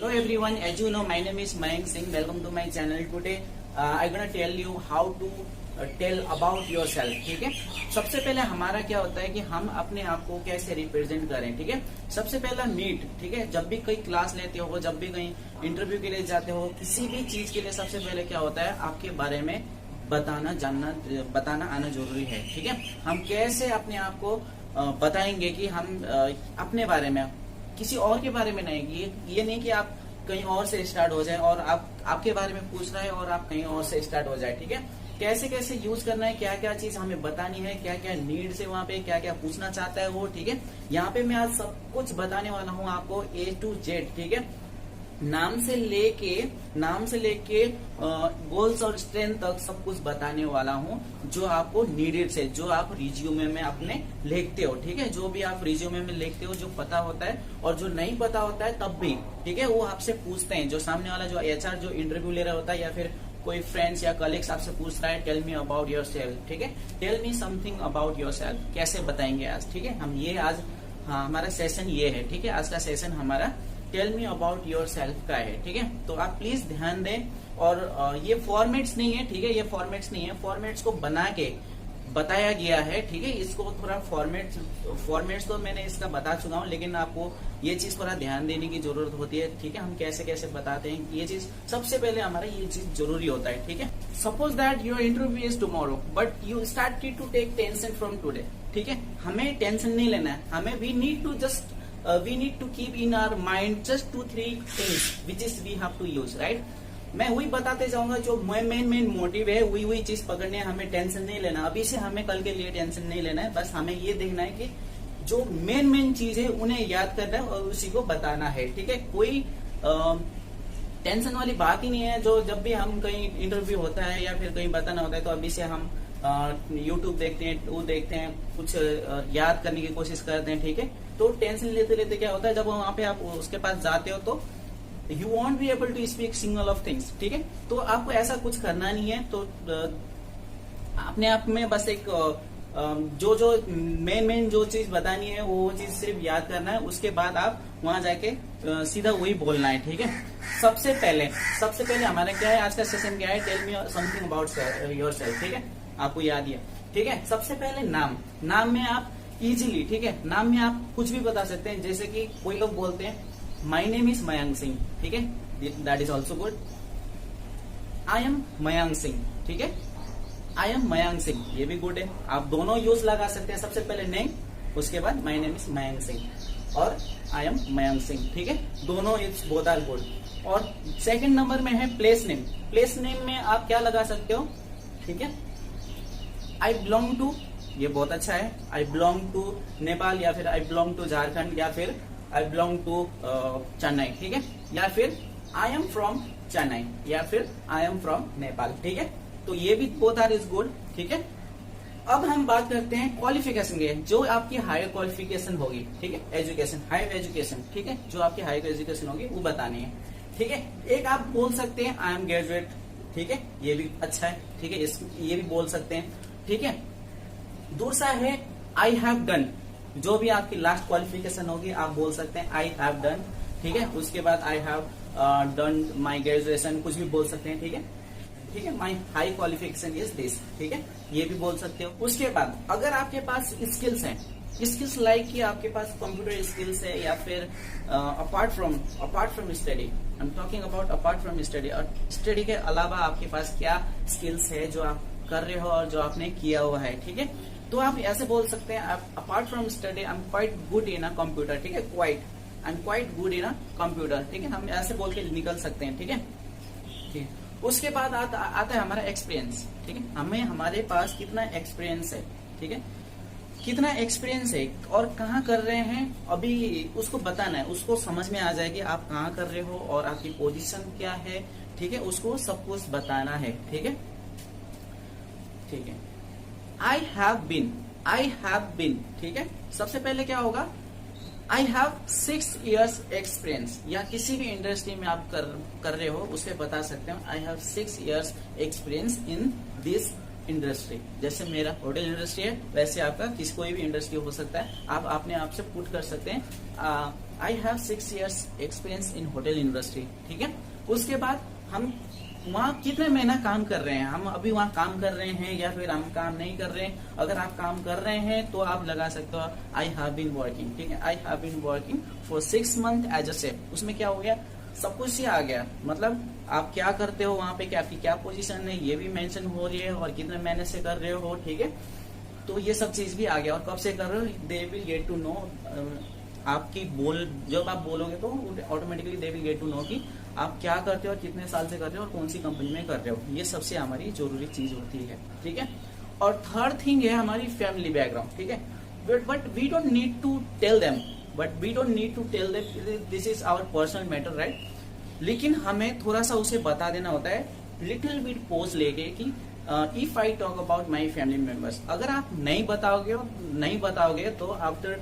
Hello everyone, as you know, my name is Mayank Singh. Welcome to my channel. Today, I'm gonna tell you how to tell about yourself. ठीक है, सबसे पहले हमारा क्या होता है कि हम अपने आप को कैसे रिप्रेजेंट करें. ठीक है, सबसे पहला नीट. ठीक है, जब भी कोई क्लास लेते हो, जब भी कहीं इंटरव्यू के लिए जाते हो, किसी भी चीज के लिए सबसे पहले क्या होता है, आपके बारे में बताना आना जरूरी है. ठीक है, हम कैसे अपने आप को बताएंगे कि हम अपने बारे में, किसी और के बारे में नहीं. ये नहीं कि आप कहीं और से स्टार्ट हो जाए और आपके बारे में पूछ रहा है और आप कहीं और से स्टार्ट हो जाए. ठीक है, कैसे कैसे यूज करना है, क्या क्या चीज हमें बतानी है, क्या क्या नीड से वहाँ पे क्या क्या पूछना चाहता है वो. ठीक है, यहाँ पे मैं आज सब कुछ बताने वाला हूँ आपको A to Z. ठीक है, नाम से लेके गोल्स और स्ट्रेंथ तक सब कुछ बताने वाला हूँ, जो आपको नीडेड से, जो आप रिज्यूमे में अपने लिखते हो. ठीक है, जो भी आप रिज्यूमे में लिखते हो, जो पता होता है और जो नहीं पता होता है तब भी. ठीक है, वो आपसे पूछते हैं, जो सामने वाला जो HR जो इंटरव्यू ले रहा होता है या फिर कोई फ्रेंड्स या कलीग्स आपसे पूछ रहा है, tell me about yourself. ठीक है, tell me something about yourself. कैसे बताएंगे आज. ठीक है, हम ये आज हमारा सेशन ये है. ठीक है, आज का सेशन हमारा tell me about yourself का है. ठीक है, तो आप प्लीज ध्यान दें. और ये फॉर्मेट्स नहीं है. ठीक है, ये फॉर्मेट्स नहीं है, फॉर्मेट्स को बना के बताया गया है. ठीक है, इसको थोड़ा फॉर्मेट्स तो मैंने इसका बता चुका हूँ, लेकिन आपको ये चीज थोड़ा ध्यान देने की जरूरत होती है. ठीक है, हम कैसे कैसे बताते हैं, ये चीज सबसे पहले हमारा ये चीज जरूरी होता है. ठीक है, suppose that your interview is tomorrow but you started to take tension from today. ठीक है, हमें टेंशन नहीं लेना है. हमें we need to keep in our mind just 2-3 things which is we have to use, right? मैं वही बताते जाऊंगा जो मेन मोटिव है, वही चीज पकड़ने है. हमें टेंशन नहीं लेना, अभी से हमें कल के लिए टेंशन नहीं लेना है. बस हमें ये देखना है कि जो मेन चीज है उन्हें याद करना है और उसी को बताना है. ठीक है, कोई टेंशन वाली बात ही नहीं है. जो जब भी हम कहीं इंटरव्यू होता है या फिर कहीं बताना होता है, तो अभी से हम YouTube देखते हैं, वो देखते हैं, कुछ याद करने की कोशिश करते हैं. ठीक है, तो टेंशन लेते लेते क्या होता है, जब वहां पे आप उसके पास जाते हो तो you won't be able to speak single of things. ठीक है, तो आपको ऐसा कुछ करना नहीं है. तो अपने आप में बस एक जो मेन जो चीज बतानी है वो चीज सिर्फ याद करना है. उसके बाद आप वहां जाके सीधा वही बोलना है. ठीक है, सबसे पहले हमारा क्या है, आज का सेशन क्या है, tell me something about yourself. ठीक है, आपको याद ही है. ठीक है, सबसे पहले नाम में आप इजीली, ठीक है, नाम में आप कुछ भी बता सकते हैं. जैसे कि कोई लोग बोलते हैं my name is Mayank Singh. ठीक है, that is also good. I am Mayank Singh. ठीक है, आई एम मयंक सिंह, ये भी गुड है. आप दोनों यूज लगा सकते हैं. सबसे पहले नेम, उसके बाद my name is Mayank Singh और आई एम मयंक सिंह. ठीक है, दोनों इट्स बोथ आर गुड. और सेकंड नंबर में है प्लेस नेम. प्लेस नेम में आप क्या लगा सकते हो. ठीक है, आई बिलोंग टू, ये बहुत अच्छा है. आई बिलोंग टू नेपाल, या फिर आई बिलोंग टू झारखंड, या फिर आई बिलोंग टू चेन्नई. ठीक है, या फिर आई एम फ्रॉम चेन्नई, या फिर आई एम फ्रॉम नेपाल. ठीक है, तो ये भी बोथ आर इज गुड. ठीक है, अब हम बात करते हैं क्वालिफिकेशन के, जो आपकी हायर क्वालिफिकेशन होगी. ठीक है, एजुकेशन, हायर एजुकेशन. ठीक है, जो आपकी हायर एजुकेशन होगी वो बतानी है. ठीक है, एक आप बोल सकते हैं आई एम ग्रेजुएट. ठीक है, ये भी अच्छा है. ठीक है, ये भी बोल सकते हैं. ठीक है, दूसरा है आई हैव डन. जो भी आपकी लास्ट क्वालिफिकेशन होगी आप बोल सकते हैं आई हैव डन. ठीक है, उसके बाद I have done my graduation, कुछ भी बोल सकते हैं. ठीक है, ठीक है, my high qualification is this. ठीक है, ये भी बोल सकते हो. उसके बाद अगर आपके पास स्किल्स हैं, स्किल्स लाइक कि आपके पास कंप्यूटर स्किल्स है, या फिर apart from study, I am talking about apart from study. और स्टडी के अलावा आपके पास क्या स्किल्स है जो आप कर रहे हो और जो आपने किया हुआ है. ठीक है, तो आप ऐसे बोल सकते हैं apart from study I am quite good in a computer. ठीक है, I am quite good in a computer. ठीक है, हम ऐसे बोल के निकल सकते हैं. ठीक है, ठीक है. उसके बाद आता है हमारा एक्सपीरियंस. ठीक है, हमारे पास कितना एक्सपीरियंस है. ठीक है, कितना एक्सपीरियंस है और कहाँ कर रहे हैं, अभी उसको बताना है. उसको समझ में आ जाएगी आप कहाँ कर रहे हो और आपकी पोजीशन क्या है. ठीक है, उसको सब कुछ बताना है. ठीक है, ठीक है, आई हैव बीन. ठीक है, सबसे पहले क्या होगा, आई हैव 6 years एक्सपीरियंस, या किसी भी इंडस्ट्री में आप कर रहे हो उससे बता सकते हो I have 6 years experience in this industry. जैसे मेरा होटल इंडस्ट्री है, वैसे आपका कोई भी इंडस्ट्री हो सकता है. आप अपने आप से पुट कर सकते हैं I have 6 years experience in hotel industry, ठीक है। उसके बाद हम वहाँ कितने महीना काम कर रहे हैं, हम अभी वहाँ काम कर रहे हैं या फिर हम काम नहीं कर रहे हैं। अगर आप काम कर रहे हैं तो आप लगा सकते हो आई हैव बीन वर्किंग, ठीक है। I have been working for 6 months as a chef. उसमें क्या हो गया, सब कुछ ही आ गया, मतलब आप क्या करते हो वहाँ पे, क्या आपकी क्या पोजीशन है ये भी मेंशन हो रही है, और कितने महीने से कर रहे हो, ठीक है। तो ये सब चीज भी आ गया, और कब से कर रहे हो, they will get to know. आपकी जब आप बोलोगे तो automatically they will get to know कि आप क्या करते हो और कितने साल से कर रहे हो और कौन सी कंपनी में कर रहे हो। ये सबसे हमारी जरूरी चीज होती है, ठीक है। और थर्ड थिंग है हमारी फैमिली बैकग्राउंड, ठीक है। But we don't need to tell them, this is our personal matter, right. लेकिन हमें थोड़ा सा उसे बता देना होता है, लिटिल बिट पोज लेके कि if I talk about my family members. अगर आप नहीं बताओगे तो after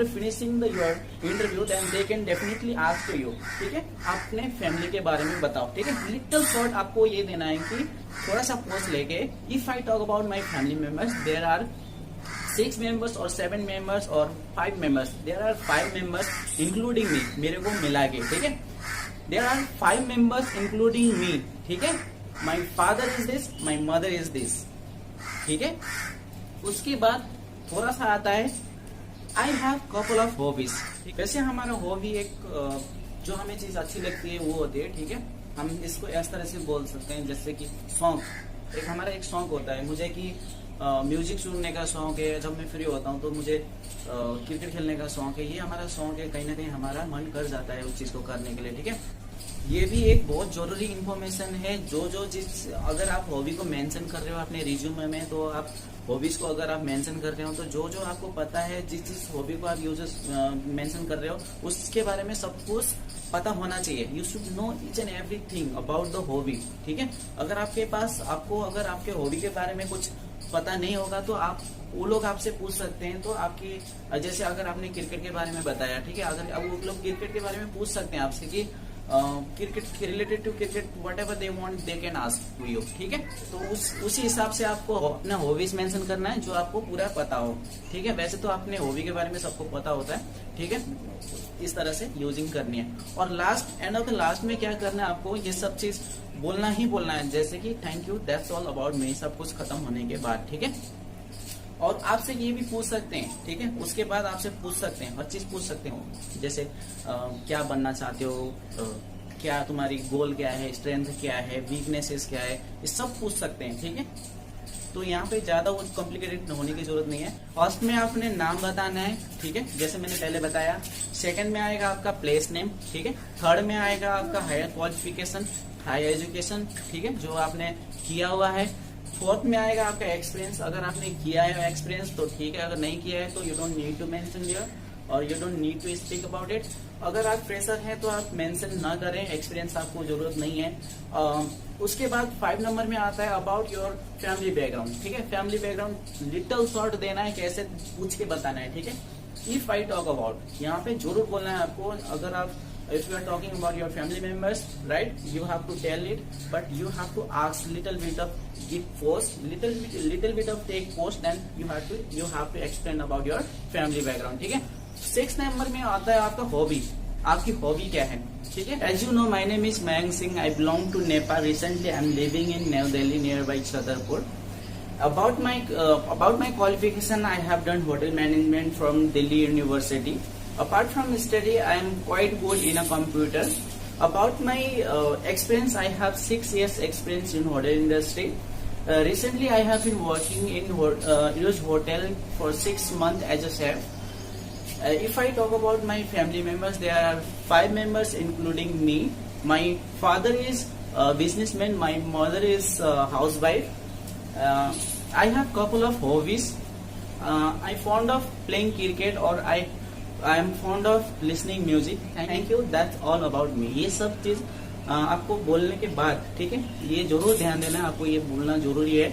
finishing your interview then they can definitely ask to you, ठीक है। अपने फैमिली के बारे में बताओ, ठीक है। लिटिल शॉर्ट आपको ये देना है कि थोड़ा सा पोज लेके, if I talk about my family members, there are 6 members और 7 members और 5 members, there are 5 members including me, मेरे को मिला के, ठीक है। there are 5 members including me, ठीक है। my father is this, my mother is this, ठीक है। उसके बाद थोड़ा सा आता है I have couple of hobbies। वैसे हमारा हॉबी एक जो हमें चीज अच्छी लगती है वो होती है, ठीक है। हम इसको इस तरह से बोल सकते हैं जैसे कि सॉन्ग, हमारा एक शौक होता है। मुझे कि म्यूजिक सुनने का शौक है, जब मैं फ्री होता हूँ तो मुझे क्रिकेट खेलने का शौक है। ये हमारा शौक है, कहीं ना कहीं हमारा मन कर जाता है उस चीज को करने के लिए, ठीक है। ये भी एक बहुत जरूरी इंफॉर्मेशन है, जो चीज अगर आप हॉबी को मेंशन कर रहे हो अपने रिज्यूमे में, तो आप हॉबीज को अगर आप मेंशन कर रहे हो तो जो आपको पता है, जिस हॉबी को आप यूजर्स मेंशन कर रहे हो उसके बारे में सब कुछ पता होना चाहिए। You should know each and everything about the hobby, ठीक है। अगर अगर आपके हॉबी के बारे में कुछ पता नहीं होगा तो वो लोग आपसे पूछ सकते हैं। तो आपकी जैसे अगर आपने क्रिकेट के बारे में बताया, ठीक है, अगर अब वो लोग क्रिकेट के बारे में पूछ सकते हैं आपसे कि cricket related to cricket whatever they want they can ask to you, ठीक है। तो उसी हिसाब से आपको अपना हॉबीज मेंशन करना है जो आपको पूरा पता हो, ठीक है। वैसे तो अपने हॉबी के बारे में सबको पता होता है, ठीक है। इस तरह से यूजिंग करनी है। और last end of the last में क्या करना है, आपको ये सब चीज बोलना है, जैसे कि thank you, that's all about me, सब कुछ खत्म होने के बाद, ठीक है। और आपसे ये भी पूछ सकते हैं, ठीक है। उसके बाद आपसे पूछ सकते हैं, हर चीज पूछ सकते हो, जैसे क्या बनना चाहते हो, क्या तुम्हारी गोल क्या है, स्ट्रेंथ क्या है, वीकनेसेस क्या है, ये सब पूछ सकते हैं, ठीक है। तो यहाँ पे ज्यादा वो कॉम्प्लिकेटेड होने की जरूरत नहीं है। फर्स्ट में आपने नाम बताना है, ठीक है, जैसे मैंने पहले बताया। सेकंड में आएगा आपका प्लेस नेम, ठीक है। थर्ड में आएगा आपका हायर क्वालिफिकेशन, हायर एजुकेशन, ठीक है, जो आपने किया हुआ है। फोर्थ में आएगा आपका एक्सपीरियंस, अगर आपने किया है एक्सपीरियंस तो ठीक है, अगर नहीं किया है तो you don't need to mention here और you don't need to speak about it. अगर आप फ्रेशर हैं तो आप मेंशन ना करें, एक्सपीरियंस आपको जरूरत नहीं है। उसके बाद 5 नंबर में आता है अबाउट योर फैमिली बैकग्राउंड, ठीक है। फैमिली बैकग्राउंड लिटिल शॉर्ट देना है, कैसे पूछ के बताना है, ठीक है। इफ आई टॉक अबाउट, यहाँ पे जरूर बोलना है आपको। अगर आप if you are talking about your family members, right, you have to tell it, but you have to ask little bit of little bit of take post, then you have to explain about your family background, ठीक है। 6 number में आता है आपका hobby, आपकी hobby क्या है, ठीक है। As you know, my name is Mayank Singh. I belong to Nepal. Recently, I am living in New Delhi, nearby Chhatarpur. About my qualification, I have done hotel management from Delhi University. Apart from study, I am quite good in a computer. About my experience, I have 6 years experience in hotel industry. Recently, I have been working in Eros Hotel for 6 months as a chef. If I talk about my family members, there are 5 members including me. My father is a businessman. My mother is a housewife. I have couple of hobbies. I fond of playing cricket or I am fond of listening music. Thank you. That's all about me. ये सब चीज आपको बोलने के बाद, ठीक है, ये जरूर ध्यान देना है, आपको ये बोलना जरूरी है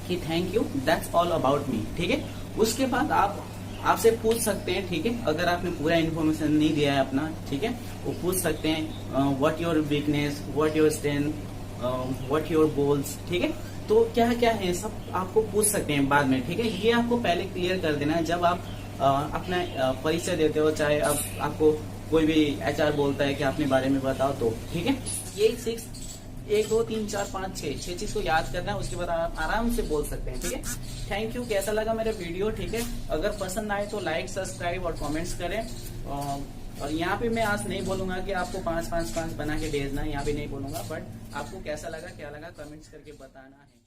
कि thank you, that's all about me, ठीक है। उसके बाद आपसे पूछ सकते हैं, ठीक है, अगर आपने पूरा इन्फॉर्मेशन नहीं दिया है अपना, ठीक है, वो पूछ सकते हैं what your weakness, what your strength, what your goals, ठीक है। तो क्या क्या है सब आपको पूछ सकते हैं बाद में, ठीक है। ये आपको पहले क्लियर कर देना है। जब आप अपना परिचय देते हो, चाहे अब आपको कोई भी HR बोलता है कि अपने बारे में बताओ तो, ठीक है। ये 6 1 2 3 4 5 6 चीज को याद करना है, उसके बाद आप आराम से बोल सकते हैं, ठीक है। Thank you. कैसा लगा मेरा वीडियो, ठीक है। अगर पसंद आए तो लाइक, सब्सक्राइब और कमेंट्स करें। और यहाँ पे मैं आज नहीं बोलूंगा कि आपको 5 5 5 बना के भेजना है, यहाँ पे नहीं बोलूंगा, बट आपको कैसा लगा क्या लगा कमेंट्स करके बताना है।